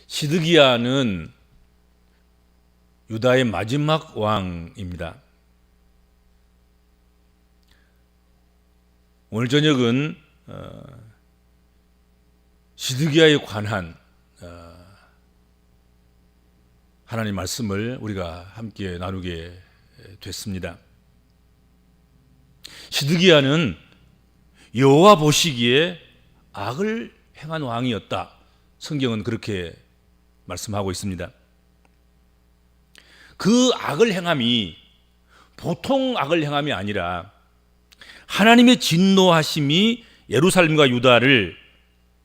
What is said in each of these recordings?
시드기야는 유다의 마지막 왕입니다. 오늘 저녁은 시드기야에 관한 하나님 말씀을 우리가 함께 나누게 됐습니다. 시드기야는 여호와 보시기에 악을 행한 왕이었다. 성경은 그렇게 말씀하고 있습니다. 그 악을 행함이 보통 악을 행함이 아니라 하나님의 진노하심이 예루살렘과 유다를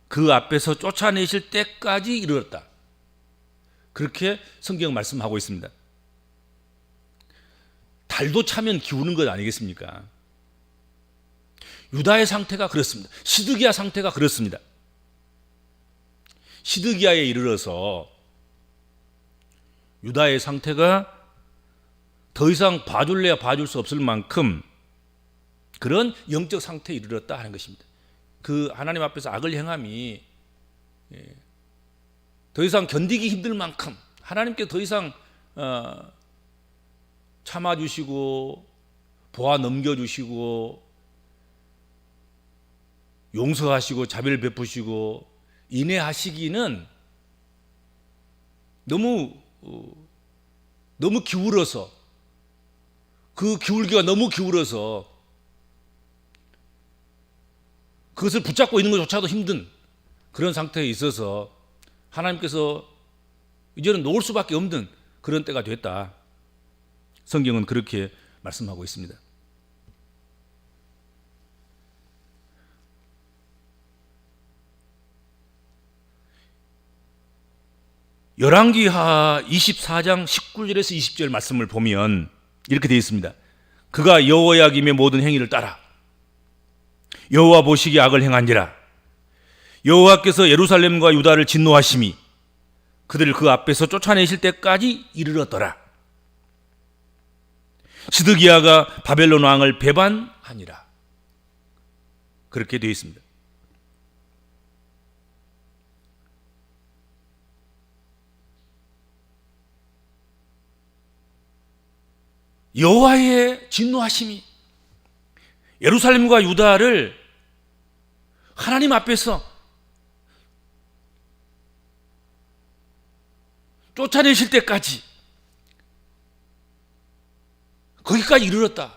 그 앞에서 쫓아내실 때까지 이르렀다. 그렇게 성경 말씀하고 있습니다. 달도 차면 기우는 것 아니겠습니까? 유다의 상태가 그렇습니다. 시드기야 상태가 그렇습니다. 시드기야에 이르러서 유다의 상태가 더 이상 봐줄래야 봐줄 수 없을 만큼 그런 영적 상태에 이르렀다 하는 것입니다. 그 하나님 앞에서 악을 행함이 더 이상 견디기 힘들 만큼 하나님께 더 이상 참아주시고 보아 넘겨주시고 용서하시고 자비를 베푸시고 인내하시기는 너무 기울어서 그 기울기가 너무 기울어서 그것을 붙잡고 있는 것조차도 힘든 그런 상태에 있어서 하나님께서 이제는 놓을 수밖에 없는 그런 때가 됐다. 성경은 그렇게 말씀하고 있습니다. 열왕기하 24장 19절에서 20절 말씀을 보면 이렇게 되어 있습니다. 그가 여호야김의 모든 행위를 따라 여호와 보시기에 악을 행한지라 여호와께서 예루살렘과 유다를 진노하심이 그들을 그 앞에서 쫓아내실 때까지 이르렀더라. 시드기야가 바벨론 왕을 배반하니라. 그렇게 되어 있습니다. 여호와의 진노하심이 예루살렘과 유다를 하나님 앞에서 쫓아내실 때까지 거기까지 이르렀다.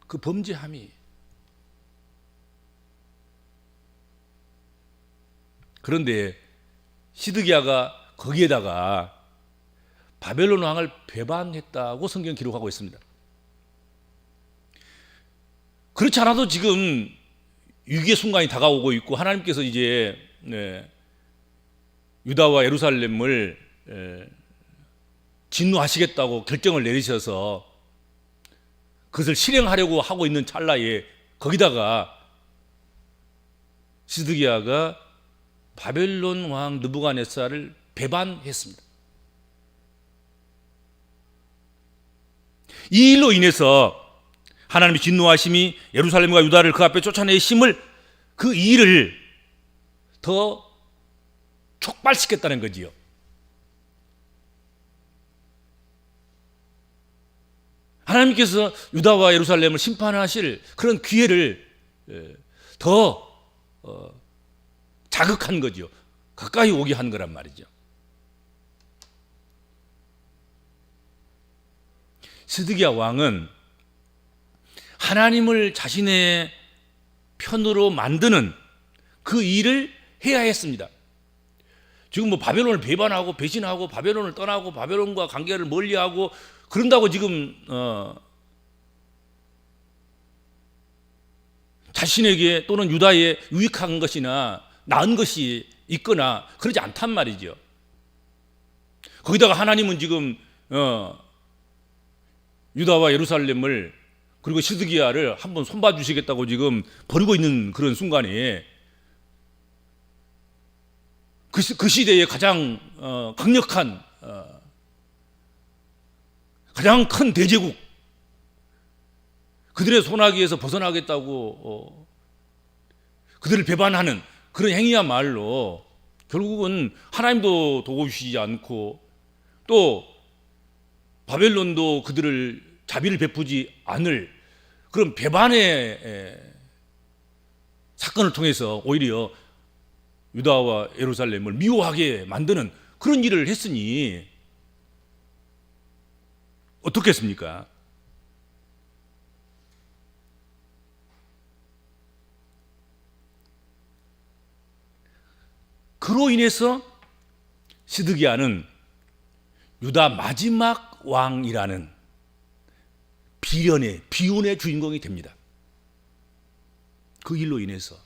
그 범죄함이. 그런데 시드기야가 거기에다가 바벨론 왕을 배반했다고 성경 기록하고 있습니다. 그렇지 않아도 지금 위기의 순간이 다가오고 있고 하나님께서 이제 유다와 예루살렘을 진노하시겠다고 결정을 내리셔서 그것을 실행하려고 하고 있는 찰나에 거기다가 시드기야가 바벨론 왕 느부갓네살을 배반했습니다. 이 일로 인해서 하나님의 진노하심이 예루살렘과 유다를 그 앞에 쫓아내심을 그 일을 더 촉발시켰다는 거지요. 하나님께서 유다와 예루살렘을 심판하실 그런 기회를 더 자극한 거죠. 가까이 오게 한 거란 말이죠. 시드기야 왕은 하나님을 자신의 편으로 만드는 그 일을 해야 했습니다. 지금 뭐 바벨론을 배반하고 배신하고 바벨론을 떠나고 바벨론과 관계를 멀리하고 그런다고 지금 자신에게 또는 유다에 유익한 것이나 나은 것이 있거나 그러지 않단 말이죠. 거기다가 하나님은 지금 유다와 예루살렘을 그리고 시드기야를 한번 손봐 주시겠다고 지금 버리고 있는 그런 순간에 그 시대의 가장 강력한 가장 큰 대제국 그들의 손아귀에서 벗어나겠다고 그들을 배반하는 그런 행위야말로 결국은 하나님도 도우시지 않고 또 바벨론도 그들을 자비를 베푸지 않을 그런 배반의 사건을 통해서 오히려 유다와 예루살렘을 미워하게 만드는 그런 일을 했으니 어떻겠습니까? 그로 인해서 시드기야는 유다 마지막 왕이라는 비운의 주인공이 됩니다. 그 일로 인해서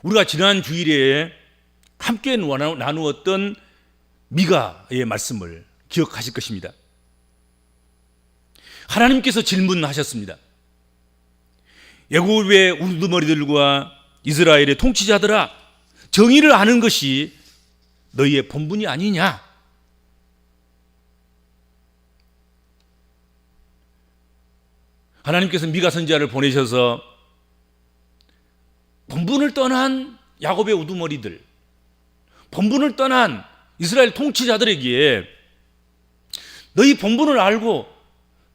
우리가 지난 주일에 함께 나누었던 미가의 말씀을 기억하실 것입니다. 하나님께서 질문하셨습니다. 애굽의 우두머리들과 이스라엘의 통치자들아, 정의를 아는 것이 너희의 본분이 아니냐? 하나님께서 미가 선지자를 보내셔서 본분을 떠난 야곱의 우두머리들, 본분을 떠난 이스라엘 통치자들에게 너희 본분을 알고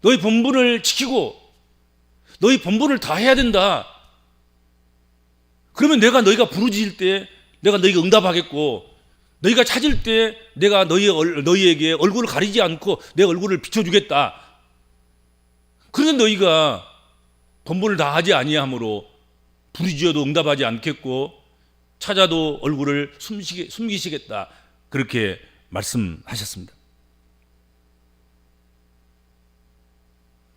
너희 본분을 지키고 너희 본분을 다 해야 된다. 그러면 내가 너희가 부르짖을 때 내가 너희가 응답하겠고, 너희가 찾을 때 내가 너희에게 얼굴을 가리지 않고 내 얼굴을 비춰주겠다. 그러면 너희가 본분을 다 하지 아니하므로 부르짖어도 응답하지 않겠고 찾아도 얼굴을 숨기시겠다. 그렇게 말씀하셨습니다.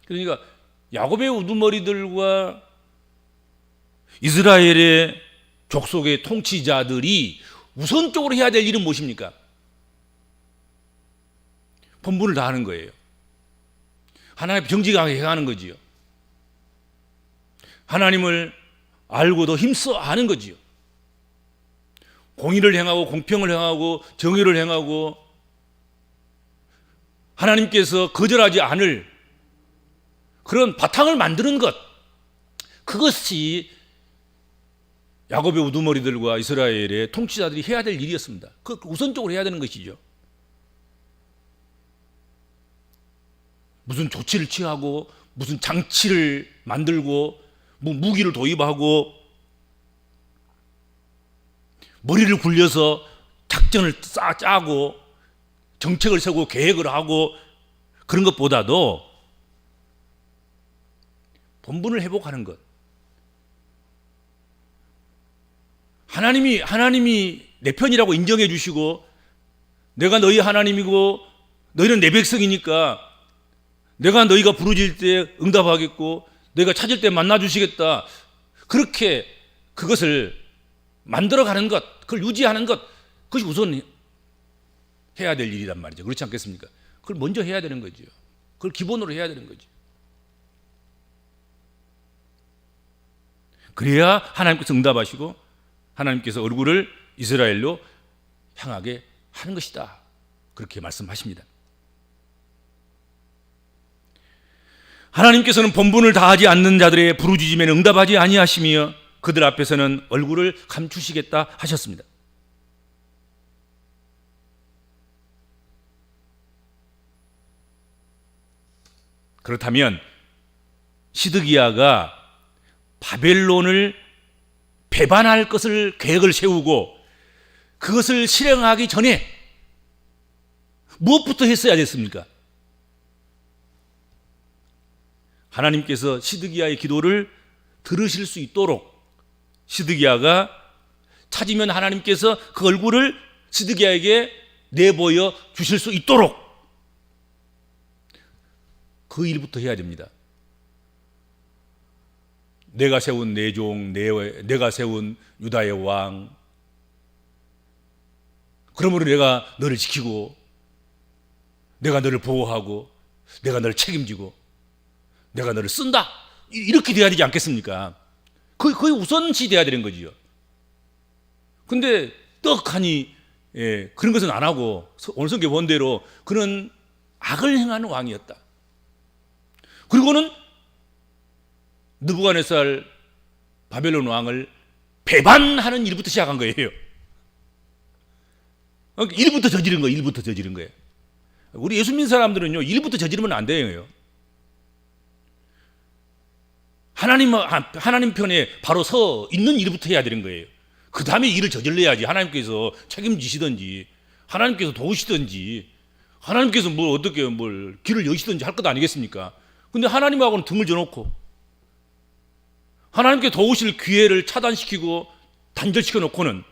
그러니까 야곱의 우두머리들과 이스라엘의 족속의 통치자들이 우선적으로 해야 될 일은 무엇입니까? 본분을 다하는 거예요. 하나님 정직하게 행하는 거지요. 하나님을 알고 더 힘써 하는 거지요. 공의를 행하고 공평을 행하고 정의를 행하고 하나님께서 거절하지 않을 그런 바탕을 만드는 것, 그것이 야곱의 우두머리들과 이스라엘의 통치자들이 해야 될 일이었습니다. 그 우선적으로 해야 되는 것이죠. 무슨 조치를 취하고 무슨 장치를 만들고 뭐 무기를 도입하고 머리를 굴려서 작전을 짜고 정책을 세우고 계획을 하고 그런 것보다도 본분을 회복하는 것, 하나님이 내 편이라고 인정해 주시고 내가 너희 하나님이고 너희는 내 백성이니까 내가 너희가 부르짖을 때 응답하겠고 너희가 찾을 때 만나 주시겠다. 그렇게 그것을 만들어가는 것, 그걸 유지하는 것, 그것이 우선 해야 될 일이란 말이죠. 그렇지 않겠습니까? 그걸 먼저 해야 되는 거죠. 그걸 기본으로 해야 되는 거죠. 그래야 하나님께서 응답하시고 하나님께서 얼굴을 이스라엘로 향하게 하는 것이다. 그렇게 말씀하십니다. 하나님께서는 본분을 다하지 않는 자들의 부르짖음에는 응답하지 아니하시며 그들 앞에서는 얼굴을 감추시겠다 하셨습니다. 그렇다면 시드기야가 바벨론을 배반할 것을 계획을 세우고 그것을 실행하기 전에 무엇부터 했어야 됐습니까? 하나님께서 시드기야의 기도를 들으실 수 있도록 시드기야가 찾으면 하나님께서 그 얼굴을 시드기야에게 내보여 주실 수 있도록 그 일부터 해야 됩니다. 내가 세운 내 종, 내가 세운 유다의 왕, 그러므로 내가 너를 지키고 내가 너를 보호하고 내가 너를 책임지고 내가 너를 쓴다, 이렇게 돼야 되지 않겠습니까? 거의 우선시 돼야 되는 거지요. 근데 떡하니 그런 것은 안 하고 오늘 성경 본대로 그는 악을 행하는 왕이었다. 그리고는 느부갓네살 바벨론 왕을 배반하는 일부터 시작한 거예요. 일부터 저지른 거예요. 일부터 저지른 거예요. 우리 예수 믿는 사람들은요, 일부터 저지르면 안 돼요. 하나님 편에 바로 서 있는 일부터 해야 되는 거예요. 그 다음에 일을 저질러야지. 하나님께서 책임지시든지, 하나님께서 도우시든지, 하나님께서 뭘 길을 여시든지 할 것 아니겠습니까? 근데 하나님하고는 등을 져놓고, 하나님께 도우실 기회를 차단시키고 단절시켜 놓고는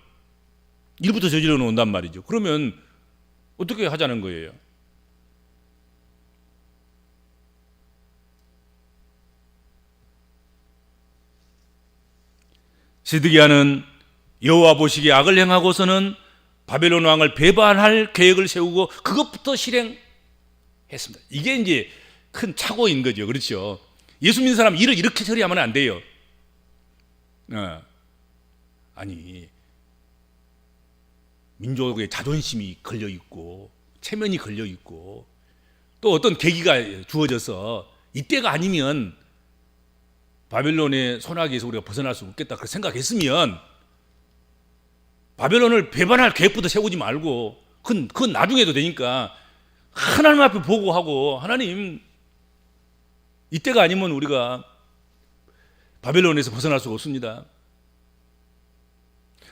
일부터 저질러 놓는단 말이죠. 그러면 어떻게 하자는 거예요? 시드기야는 여호와 보시기에 악을 행하고서는 바벨론 왕을 배반할 계획을 세우고 그것부터 실행했습니다. 이게 이제 큰 착오인 거죠. 그렇죠? 예수 믿는 사람 일을 이렇게 처리하면 안 돼요. 아니, 민족의 자존심이 걸려 있고 체면이 걸려 있고 또 어떤 계기가 주어져서 이때가 아니면 바벨론의 손아귀에서 우리가 벗어날 수 없겠다 그렇게 생각했으면 바벨론을 배반할 계획부터 세우지 말고 그건 나중에도 되니까 하나님 앞에 보고하고, 하나님 이때가 아니면 우리가 바벨론에서 벗어날 수가 없습니다.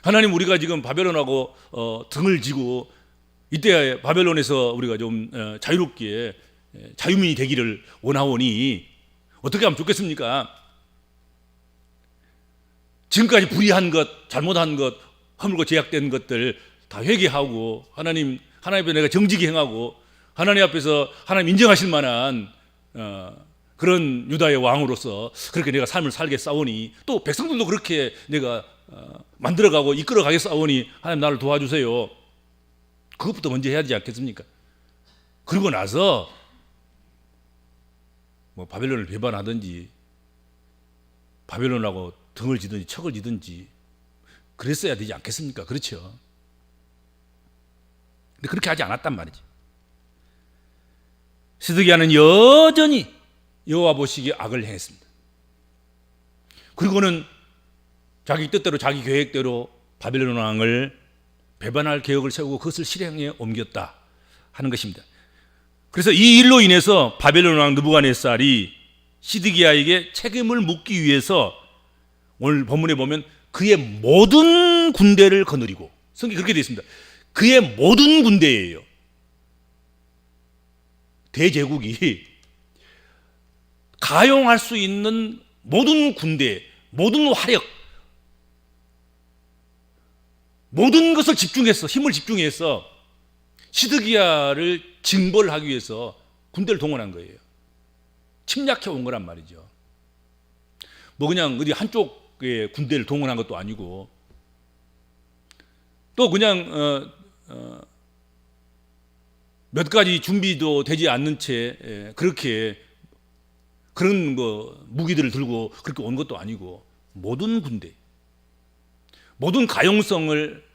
하나님, 우리가 지금 바벨론하고 등을 지고 이때 바벨론에서 우리가 좀 자유롭게 자유민이 되기를 원하오니 어떻게 하면 좋겠습니까? 지금까지 불의한 것, 잘못한 것, 허물고 제약된 것들 다 회개하고 하나님 앞에 내가 정직히 행하고 하나님 앞에서 하나님 인정하실 만한 그런 유다의 왕으로서 그렇게 내가 삶을 살겠사오니, 또 백성들도 그렇게 내가 만들어가고 이끌어가겠사오니 하나님 나를 도와주세요. 그것부터 먼저 해야 되지 않겠습니까? 그러고 나서 뭐 바벨론을 배반하든지 바벨론하고 등을 지든지 척을 지든지 그랬어야 되지 않겠습니까? 그렇죠? 근데 그렇게 하지 않았단 말이죠. 시드기야는 여전히 여호와 보시기에 악을 행했습니다. 그리고는 자기 뜻대로 자기 계획대로 바벨론 왕을 배반할 계획을 세우고 그것을 실행에 옮겼다 하는 것입니다. 그래서 이 일로 인해서 바벨론 왕 느부갓네살이 시드기야에게 책임을 묻기 위해서 오늘 본문에 보면 그의 모든 군대를 거느리고, 성경이 그렇게 되어 있습니다. 그의 모든 군대예요. 대제국이 가용할 수 있는 모든 군대, 모든 화력, 모든 것을 집중해서, 힘을 집중해서 시드기야를 징벌하기 위해서 군대를 동원한 거예요. 침략해 온 거란 말이죠. 뭐 그냥 어디 한쪽의 군대를 동원한 것도 아니고, 또 그냥 몇 가지 준비도 되지 않는 채 그렇게 그런 무기들을 들고 그렇게 온 것도 아니고, 모든 군대, 모든 가용성을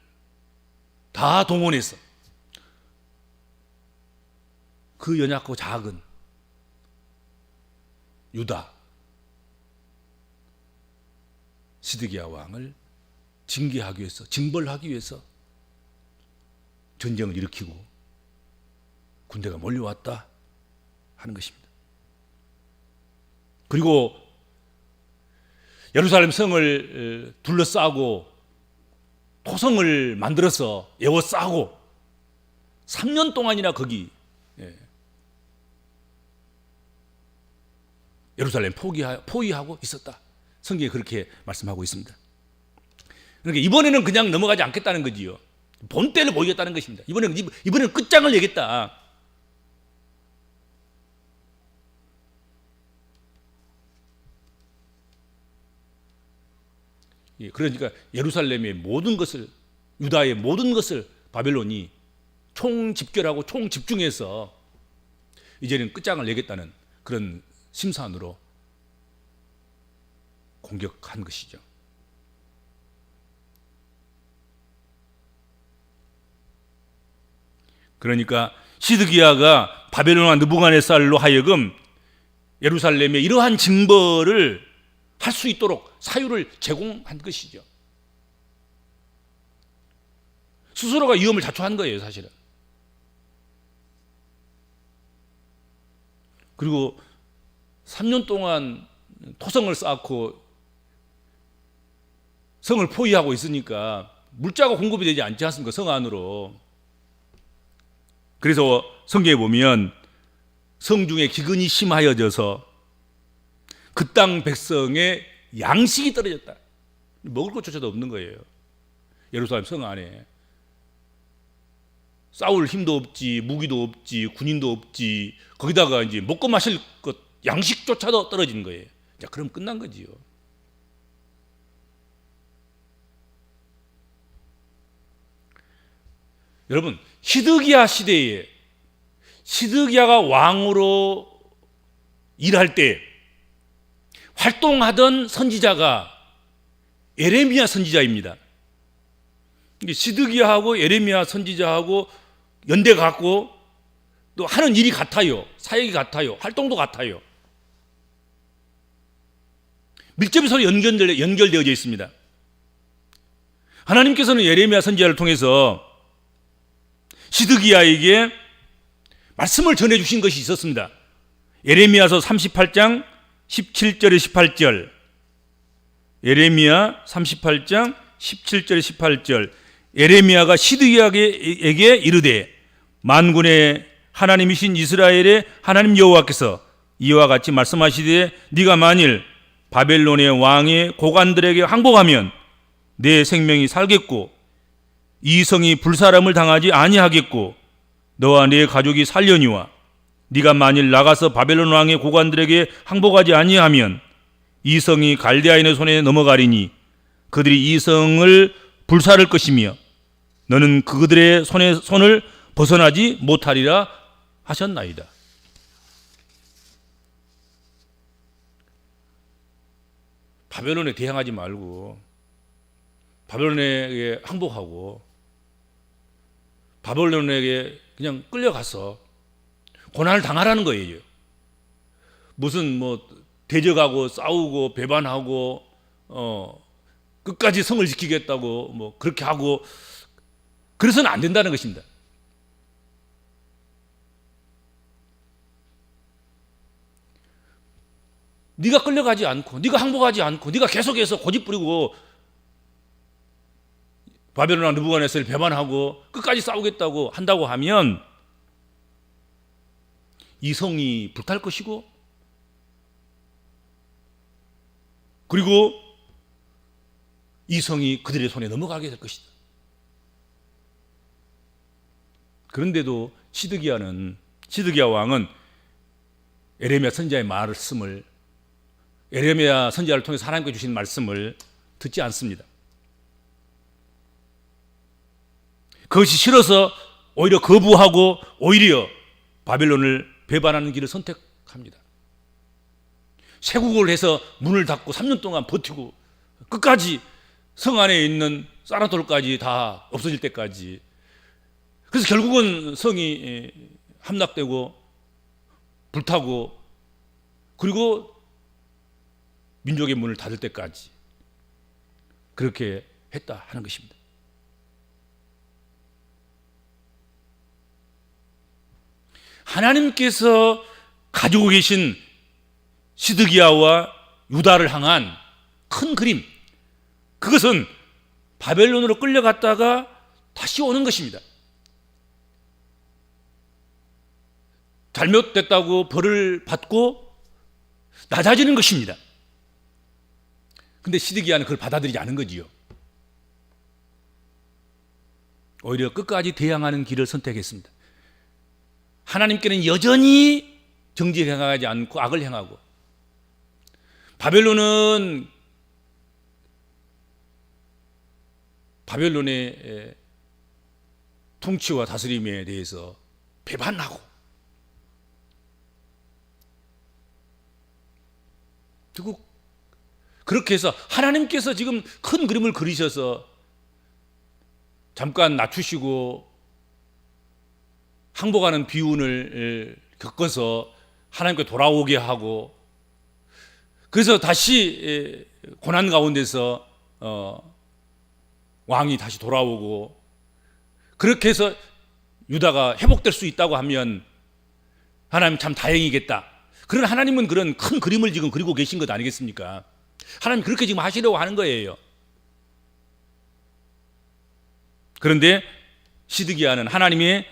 다 동원해서 그 연약하고 작은 유다 시드기야 왕을 징계하기 위해서, 징벌하기 위해서 전쟁을 일으키고 군대가 몰려왔다 하는 것입니다. 그리고 예루살렘 성을 둘러싸고 토성을 만들어서 에워싸고 3년 동안이나 거기 예루살렘 포위하고 있었다. 성경에 그렇게 말씀하고 있습니다. 그러니까 이번에는 그냥 넘어가지 않겠다는 거지요. 본때를 보이겠다는 것입니다. 이번에는 끝장을 내겠다. 그러니까 예루살렘의 모든 것을, 유다의 모든 것을 바벨론이 총집결하고 총집중해서 이제는 끝장을 내겠다는 그런 심산으로 공격한 것이죠. 그러니까 시드기야가 바벨론 왕 느부갓네살로 하여금 예루살렘의 이러한 징벌을 할 수 있도록 사유를 제공한 것이죠. 스스로가 위험을 자초한 거예요, 사실은. 그리고 3년 동안 토성을 쌓고 성을 포위하고 있으니까 물자가 공급이 되지 않지 않습니까? 성 안으로. 그래서 성경에 보면 성중에 기근이 심하여져서 그 땅 백성의 양식이 떨어졌다. 먹을 것조차도 없는 거예요. 예루살렘 성 안에. 싸울 힘도 없지, 무기도 없지, 군인도 없지. 거기다가 이제 먹고 마실 것, 양식조차도 떨어지는 거예요. 자, 그럼 끝난 거지요. 여러분, 시드기야 시대에 시드기야가 왕으로 일할 때 활동하던 선지자가 예레미야 선지자입니다. 시드기야하고 예레미야 선지자하고 연대가 같고 또 하는 일이 같아요. 사역이 같아요. 활동도 같아요. 밀접히 서로 연결되어져 있습니다. 하나님께서는 예레미야 선지자를 통해서 시드기야에게 말씀을 전해주신 것이 있었습니다. 예레미야서 38장 17절에 18절. 예레미야 38장 17절에 18절. 예레미야가 시드기야에게 이르되 만군의 하나님이신 이스라엘의 하나님 여호와께서 이와 같이 말씀하시되 네가 만일 바벨론의 왕의 고관들에게 항복하면 내 생명이 살겠고 이 성이 불사람을 당하지 아니하겠고 너와 네 가족이 살려니와 네가 만일 나가서 바벨론 왕의 고관들에게 항복하지 아니하면 이 성이 갈대아인의 손에 넘어가리니 그들이 이 성을 불사를 것이며 너는 그들의 손을 벗어나지 못하리라 하셨나이다. 바벨론에 대항하지 말고 바벨론에게 항복하고 바벨론에게 그냥 끌려가서 고난을 당하라는 거예요. 무슨 뭐 대적하고 싸우고 배반하고 끝까지 성을 지키겠다고 뭐 그렇게 하고 그래서는 안 된다는 것입니다. 네가 끌려가지 않고 네가 항복하지 않고 네가 계속해서 고집부리고 바벨론 왕 느부갓네살을 배반하고 끝까지 싸우겠다고 한다고 하면 이 성이 불탈 것이고 그리고 이 성이 그들의 손에 넘어가게 될 것이다. 그런데도 시드기야 왕은 예레미야 선지자의 말씀을 예레미야 선지자를 통해서 하나님께 주신 말씀을 듣지 않습니다. 그것이 싫어서 오히려 거부하고 오히려 바벨론을 배반하는 길을 선택합니다. 쇄국을 해서 문을 닫고 3년 동안 버티고 끝까지 성 안에 있는 쌀아돌까지 다 없어질 때까지. 그래서 결국은 성이 함락되고 불타고 그리고 민족의 문을 닫을 때까지 그렇게 했다 하는 것입니다. 하나님께서 가지고 계신 시드기야와 유다를 향한 큰 그림, 그것은 바벨론으로 끌려갔다가 다시 오는 것입니다. 잘못됐다고 벌을 받고 낮아지는 것입니다. 근데 시드기야는 그걸 받아들이지 않은 거지요. 오히려 끝까지 대항하는 길을 선택했습니다. 하나님께는 여전히 정직을 행하지 않고 악을 행하고 바벨론의 통치와 다스림에 대해서 배반하고 그리고 그렇게 해서 하나님께서 지금 큰 그림을 그리셔서 잠깐 낮추시고 항복하는 비운을 겪어서 하나님께 돌아오게 하고 그래서 다시 고난 가운데서 왕이 다시 돌아오고 그렇게 해서 유다가 회복될 수 있다고 하면 하나님 참 다행이겠다. 그러나 하나님은 그런 큰 그림을 지금 그리고 계신 것 아니겠습니까? 하나님 그렇게 지금 하시려고 하는 거예요. 그런데 시드기야는 하나님의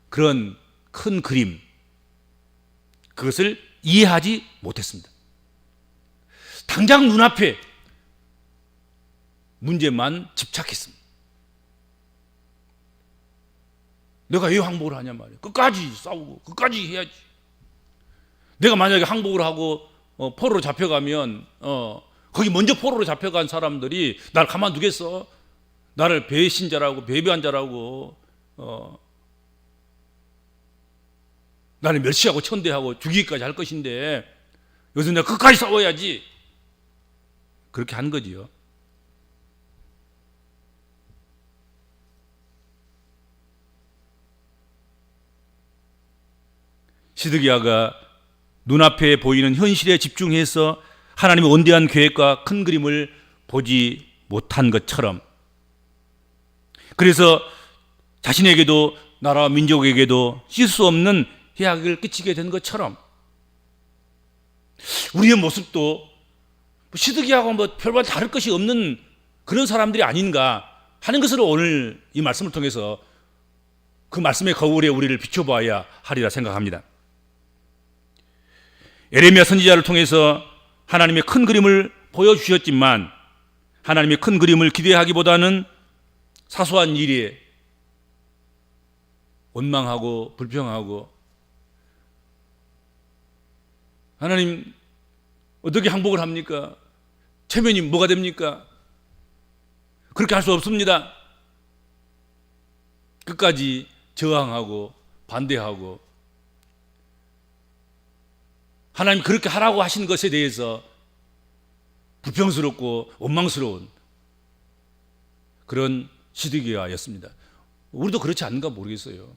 그런 큰 그림, 그것을 이해하지 못했습니다. 당장 눈앞에 문제만 집착했습니다. 내가 왜 항복을 하냐 말이야. 끝까지 싸우고 끝까지 해야지. 내가 만약에 항복을 하고 포로로 잡혀가면 거기 먼저 포로로 잡혀간 사람들이 날 가만두겠어? 나를 배신자라고 배배한 자라고 나를 멸시하고 천대하고 죽이기까지 할 것인데 여기서 내가 끝까지 싸워야지. 그렇게 한 거지요. 시드기야가 눈앞에 보이는 현실에 집중해서 하나님의 원대한 계획과 큰 그림을 보지 못한 것처럼, 그래서 자신에게도 나라와 민족에게도 씻을 수 없는 해악을 끼치게 된 것처럼 우리의 모습도 시드기야하고 별반 다를 것이 없는 그런 사람들이 아닌가 하는 것으로 오늘 이 말씀을 통해서 그 말씀의 거울에 우리를 비춰봐야 하리라 생각합니다. 예레미야 선지자를 통해서 하나님의 큰 그림을 보여주셨지만 하나님의 큰 그림을 기대하기보다는 사소한 일에 원망하고 불평하고 하나님 어떻게 항복을 합니까? 체면이 뭐가 됩니까? 그렇게 할 수 없습니다. 끝까지 저항하고 반대하고 하나님 그렇게 하라고 하신 것에 대해서 불평스럽고 원망스러운 그런 시드기야였습니다. 우리도 그렇지 않은가 모르겠어요.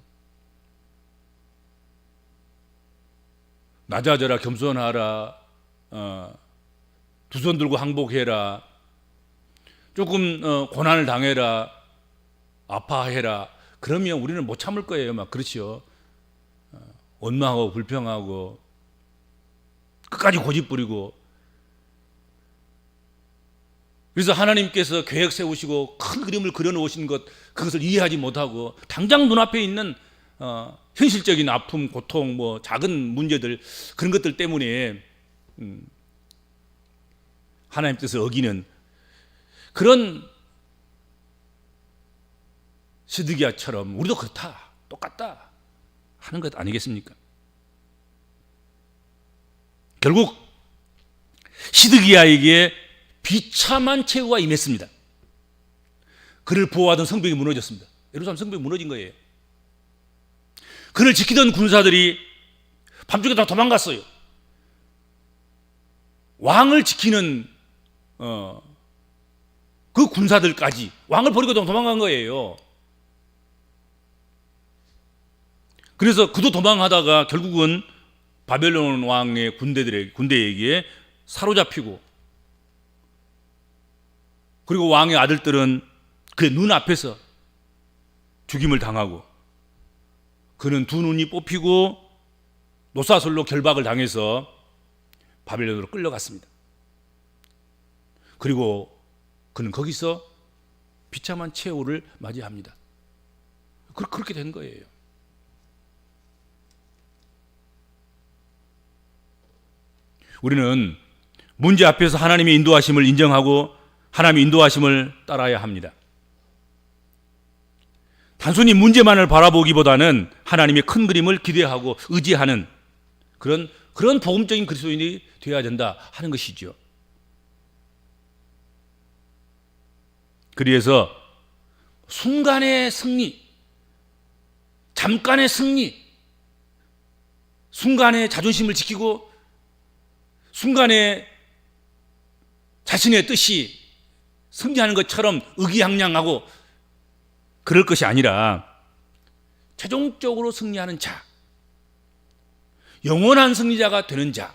낮아져라, 겸손하라, 두 손 들고 항복해라, 조금 고난을 당해라, 아파해라. 그러면 우리는 못 참을 거예요. 막 그렇지요. 원망하고 불평하고 끝까지 고집부리고. 그래서 하나님께서 계획 세우시고 큰 그림을 그려놓으신 것, 그것을 이해하지 못하고 당장 눈앞에 있는 현실적인 아픔, 고통, 작은 문제들, 그런 것들 때문에 하나님 뜻을 어기는 그런 시드기야처럼 우리도 그렇다, 똑같다 하는 것 아니겠습니까? 결국 시드기야에게 비참한 최후가 임했습니다. 그를 보호하던 성벽이 무너졌습니다. 예루살렘 성벽이 무너진 거예요. 그를 지키던 군사들이 밤중에 다 도망갔어요. 왕을 지키는 그 군사들까지 왕을 버리고 도망간 거예요. 그래서 그도 도망하다가 결국은 바벨론 왕의 군대에게 사로잡히고, 그리고 왕의 아들들은 그의 눈앞에서 죽임을 당하고, 그는 두 눈이 뽑히고 노사슬로 결박을 당해서 바벨론으로 끌려갔습니다. 그리고 그는 거기서 비참한 최후를 맞이합니다. 그렇게 된 거예요. 우리는 문제 앞에서 하나님의 인도하심을 인정하고 하나님의 인도하심을 따라야 합니다. 단순히 문제만을 바라보기보다는 하나님의 큰 그림을 기대하고 의지하는 그런 복음적인 그리스도인이 되어야 된다 하는 것이죠. 그래서 순간의 승리, 잠깐의 승리, 순간의 자존심을 지키고 순간에 자신의 뜻이 승리하는 것처럼 의기양양하고 그럴 것이 아니라 최종적으로 승리하는 자, 영원한 승리자가 되는 자,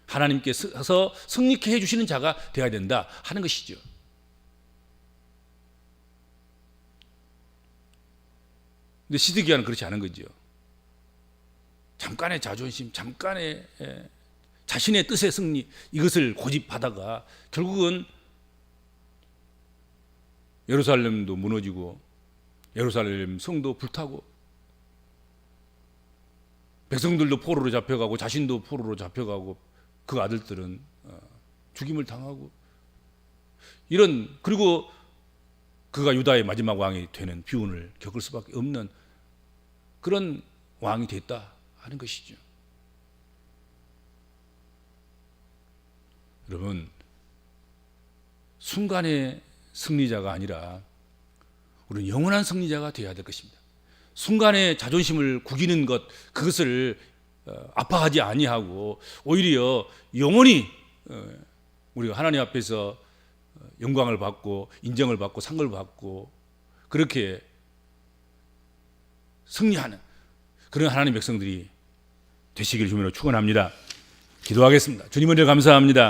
하나님께서 승리케 해주시는 자가 되어야 된다 하는 것이죠. 근데 시드기야는 그렇지 않은 거죠. 잠깐의 자존심, 잠깐의 자신의 뜻의 승리, 이것을 고집하다가 결국은 예루살렘도 무너지고 예루살렘 성도 불타고 백성들도 포로로 잡혀가고 자신도 포로로 잡혀가고 그 아들들은 죽임을 당하고 그리고 그가 유다의 마지막 왕이 되는 비운을 겪을 수밖에 없는 그런 왕이 됐다 하는 것이죠. 여러분, 순간의 승리자가 아니라 우리는 영원한 승리자가 되어야 될 것입니다. 순간의 자존심을 구기는 것, 그것을 아파하지 아니하고 오히려 영원히 우리가 하나님 앞에서 영광을 받고 인정을 받고 상을 받고 그렇게 승리하는 그런 하나님의 백성들이 되시길 주님으로 축원합니다. 기도하겠습니다. 주님 은혜 감사합니다.